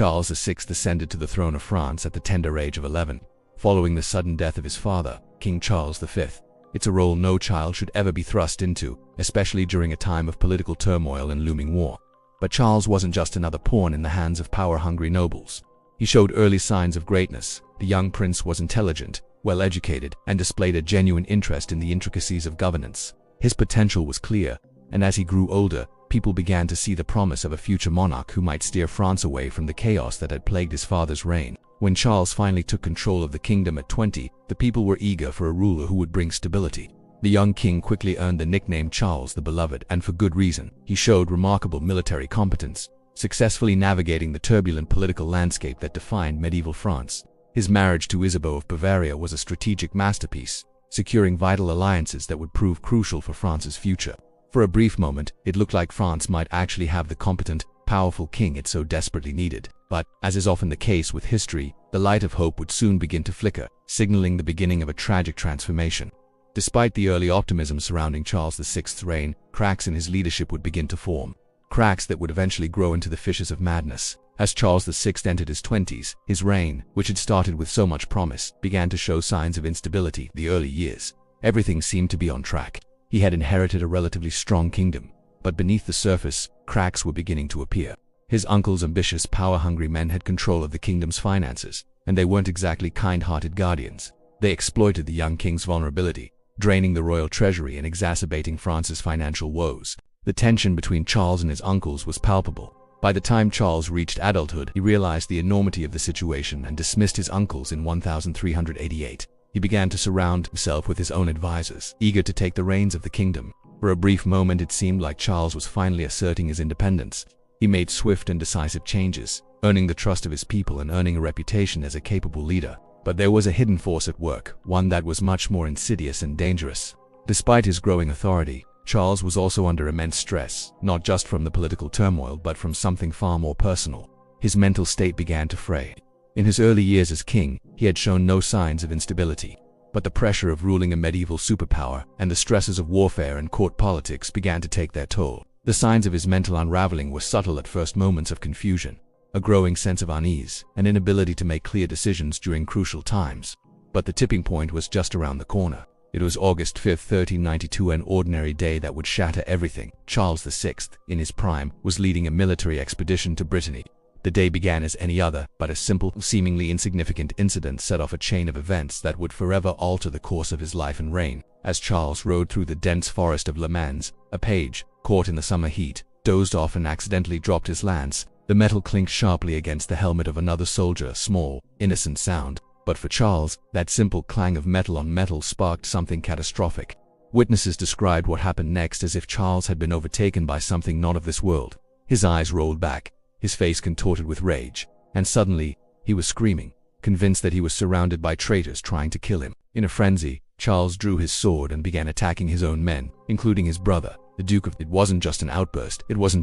Charles VI ascended to the throne of France at the tender age of 11, following the sudden death of his father, King Charles V. It's a role no child should ever be thrust into, especially during a time of political turmoil and looming war. But Charles wasn't just another pawn in the hands of power-hungry nobles. He showed early signs of greatness. The young prince was intelligent, well-educated, and displayed a genuine interest in the intricacies of governance. His potential was clear, and as he grew older, people began to see the promise of a future monarch who might steer France away from the chaos that had plagued his father's reign. When Charles finally took control of the kingdom at 20, the people were eager for a ruler who would bring stability. The young king quickly earned the nickname Charles the Beloved, and for good reason. He showed remarkable military competence, successfully navigating the turbulent political landscape that defined medieval France. His marriage to Isabeau of Bavaria was a strategic masterpiece, securing vital alliances that would prove crucial for France's future. For a brief moment, it looked like France might actually have the competent, powerful king it so desperately needed. But, as is often the case with history, the light of hope would soon begin to flicker, signaling the beginning of a tragic transformation. Despite the early optimism surrounding Charles VI's reign, cracks in his leadership would begin to form. Cracks that would eventually grow into the fissures of madness. As Charles VI entered his 20s, his reign, which had started with so much promise, began to show signs of instability. The early years, everything seemed to be on track. He had inherited a relatively strong kingdom, but beneath the surface, cracks were beginning to appear. His uncle's ambitious, power-hungry men had control of the kingdom's finances, and they weren't exactly kind-hearted guardians. They exploited the young king's vulnerability, draining the royal treasury and exacerbating France's financial woes. The tension between Charles and his uncles was palpable. By the time Charles reached adulthood, he realized the enormity of the situation and dismissed his uncles in 1388. He began to surround himself with his own advisors, eager to take the reins of the kingdom. For a brief moment, it seemed like Charles was finally asserting his independence. He made swift and decisive changes, earning the trust of his people and earning a reputation as a capable leader. But there was a hidden force at work, one that was much more insidious and dangerous. Despite his growing authority, Charles was also under immense stress, not just from the political turmoil but from something far more personal. His mental state began to fray. In his early years as king, he had shown no signs of instability. But the pressure of ruling a medieval superpower and the stresses of warfare and court politics began to take their toll. The signs of his mental unraveling were subtle at first: moments of confusion, a growing sense of unease, an inability to make clear decisions during crucial times. But the tipping point was just around the corner. It was August 5, 1392, an ordinary day that would shatter everything. Charles VI, in his prime, was leading a military expedition to Brittany. The day began as any other, but a simple, seemingly insignificant incident set off a chain of events that would forever alter the course of his life and reign. As Charles rode through the dense forest of Le Mans, a page, caught in the summer heat, dozed off and accidentally dropped his lance. The metal clinked sharply against the helmet of another soldier, a small, innocent sound. But for Charles, that simple clang of metal on metal sparked something catastrophic. Witnesses described what happened next as if Charles had been overtaken by something not of this world. His eyes rolled back, his face contorted with rage, and suddenly, he was screaming, convinced that he was surrounded by traitors trying to kill him. In a frenzy, Charles drew his sword and began attacking his own men, including his brother, the Duke of... It wasn't just an outburst, it was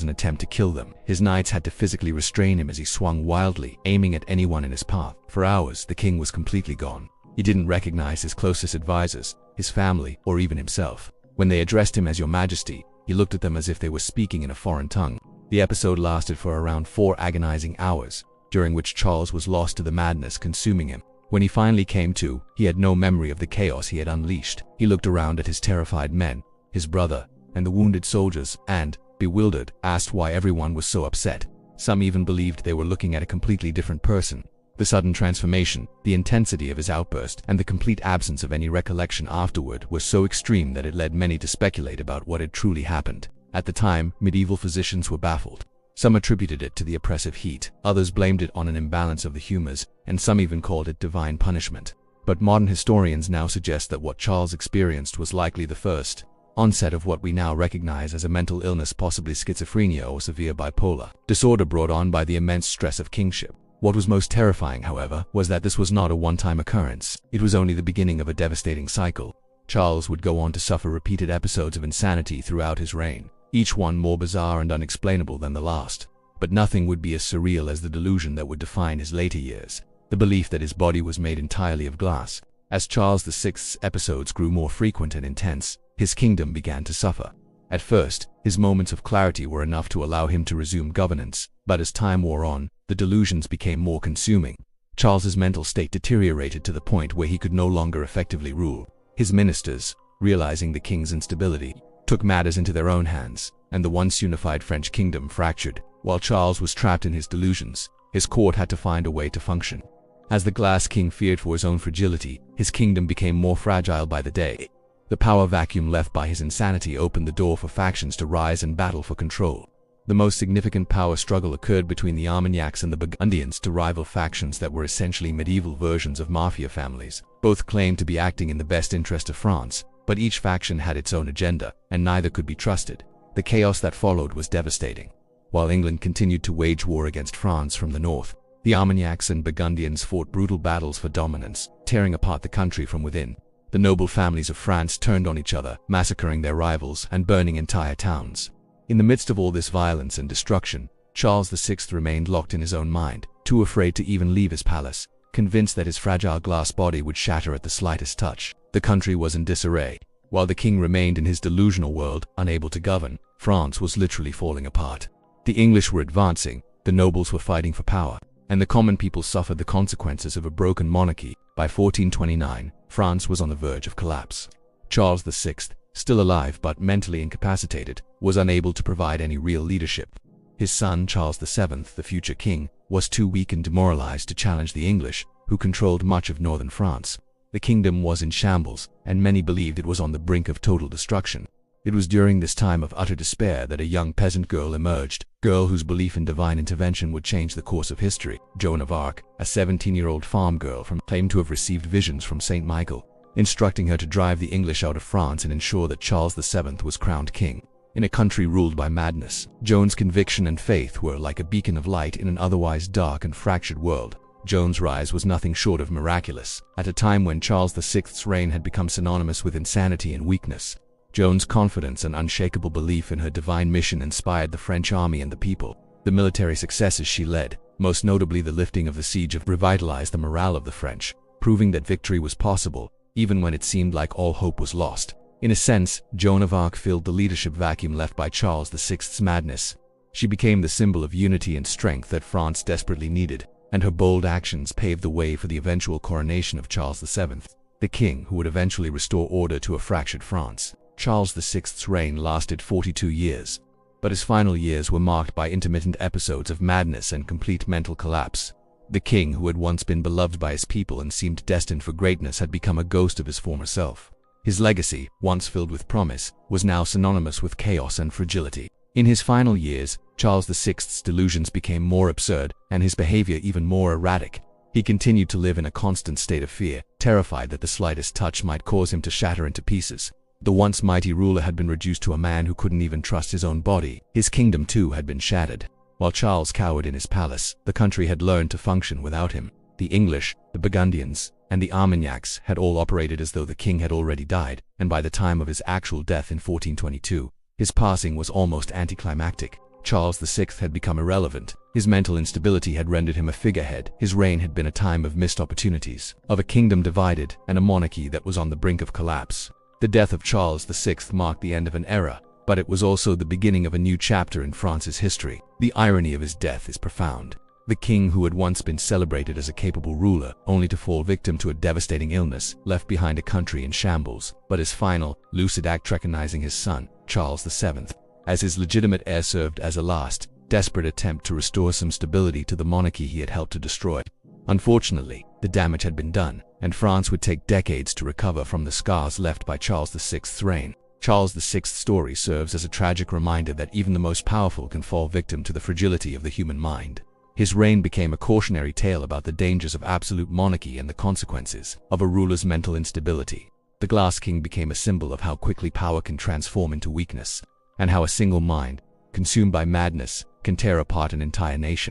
an attempt to kill them. His knights had to physically restrain him as he swung wildly, aiming at anyone in his path. For hours, the king was completely gone. He didn't recognize his closest advisors, his family, or even himself. When they addressed him as Your Majesty, he looked at them as if they were speaking in a foreign tongue. The episode lasted for around 4 agonizing hours, during which Charles was lost to the madness consuming him. When he finally came to, he had no memory of the chaos he had unleashed. He looked around at his terrified men, his brother, and the wounded soldiers, and, bewildered, asked why everyone was so upset. Some even believed they were looking at a completely different person. The sudden transformation, the intensity of his outburst, and the complete absence of any recollection afterward were so extreme that it led many to speculate about what had truly happened. At the time, medieval physicians were baffled. Some attributed it to the oppressive heat, others blamed it on an imbalance of the humors, and some even called it divine punishment. But modern historians now suggest that what Charles experienced was likely the first onset of what we now recognize as a mental illness, possibly schizophrenia or severe bipolar disorder brought on by the immense stress of kingship. What was most terrifying, however, was that this was not a one-time occurrence. It was only the beginning of a devastating cycle. Charles would go on to suffer repeated episodes of insanity throughout his reign, each one more bizarre and unexplainable than the last. But nothing would be as surreal as the delusion that would define his later years, the belief that his body was made entirely of glass. As Charles VI's episodes grew more frequent and intense, his kingdom began to suffer. At first, his moments of clarity were enough to allow him to resume governance, but as time wore on, the delusions became more consuming. Charles's mental state deteriorated to the point where he could no longer effectively rule. His ministers, realizing the king's instability, took matters into their own hands, and the once unified French kingdom fractured. While Charles was trapped in his delusions, his court had to find a way to function. As the Glass King feared for his own fragility, his kingdom became more fragile by the day. The power vacuum left by his insanity opened the door for factions to rise and battle for control. The most significant power struggle occurred between the Armagnacs and the Burgundians, two rival factions that were essentially medieval versions of mafia families. Both claimed to be acting in the best interest of France, but each faction had its own agenda, and neither could be trusted. The chaos that followed was devastating. While England continued to wage war against France from the north, the Armagnacs and Burgundians fought brutal battles for dominance, tearing apart the country from within. The noble families of France turned on each other, massacring their rivals and burning entire towns. In the midst of all this violence and destruction, Charles VI remained locked in his own mind, too afraid to even leave his palace, convinced that his fragile glass body would shatter at the slightest touch. The country was in disarray. While the king remained in his delusional world, unable to govern, France was literally falling apart. The English were advancing, the nobles were fighting for power, and the common people suffered the consequences of a broken monarchy. By 1429, France was on the verge of collapse. Charles VI, still alive but mentally incapacitated, was unable to provide any real leadership. His son, Charles VII, the future king, was too weak and demoralized to challenge the English, who controlled much of northern France. The kingdom was in shambles, and many believed it was on the brink of total destruction. It was during this time of utter despair that a young peasant girl emerged, girl whose belief in divine intervention would change the course of history. Joan of Arc, a 17-year-old farm girl claimed to have received visions from Saint Michael, instructing her to drive the English out of France and ensure that Charles VII was crowned king. In a country ruled by madness, Joan's conviction and faith were like a beacon of light in an otherwise dark and fractured world. Joan's rise was nothing short of miraculous. At a time when Charles VI's reign had become synonymous with insanity and weakness, Joan's confidence and unshakable belief in her divine mission inspired the French army and the people. The military successes she led, most notably the lifting of the siege, revitalized the morale of the French, proving that victory was possible, even when it seemed like all hope was lost. In a sense, Joan of Arc filled the leadership vacuum left by Charles VI's madness. She became the symbol of unity and strength that France desperately needed, and her bold actions paved the way for the eventual coronation of Charles VII, the king who would eventually restore order to a fractured France. Charles VI's reign lasted 42 years, but his final years were marked by intermittent episodes of madness and complete mental collapse. The king, who had once been beloved by his people and seemed destined for greatness, had become a ghost of his former self. His legacy, once filled with promise, was now synonymous with chaos and fragility. In his final years, Charles VI's delusions became more absurd and his behavior even more erratic. He continued to live in a constant state of fear, terrified that the slightest touch might cause him to shatter into pieces. The once mighty ruler had been reduced to a man who couldn't even trust his own body. His kingdom too had been shattered. While Charles cowered in his palace, the country had learned to function without him. The English, the Burgundians, and the Armagnacs had all operated as though the king had already died, and by the time of his actual death in 1422, his passing was almost anticlimactic. Charles VI had become irrelevant. His mental instability had rendered him a figurehead. His reign had been a time of missed opportunities, of a kingdom divided, and a monarchy that was on the brink of collapse. The death of Charles VI marked the end of an era, but it was also the beginning of a new chapter in France's history. The irony of his death is profound. The king, who had once been celebrated as a capable ruler, only to fall victim to a devastating illness, left behind a country in shambles. But his final, lucid act, recognizing his son, Charles VII, as his legitimate heir, served as a last, desperate attempt to restore some stability to the monarchy he had helped to destroy. Unfortunately, the damage had been done, and France would take decades to recover from the scars left by Charles VI's reign. Charles VI's story serves as a tragic reminder that even the most powerful can fall victim to the fragility of the human mind. His reign became a cautionary tale about the dangers of absolute monarchy and the consequences of a ruler's mental instability. The Glass King became a symbol of how quickly power can transform into weakness, and how a single mind, consumed by madness, can tear apart an entire nation.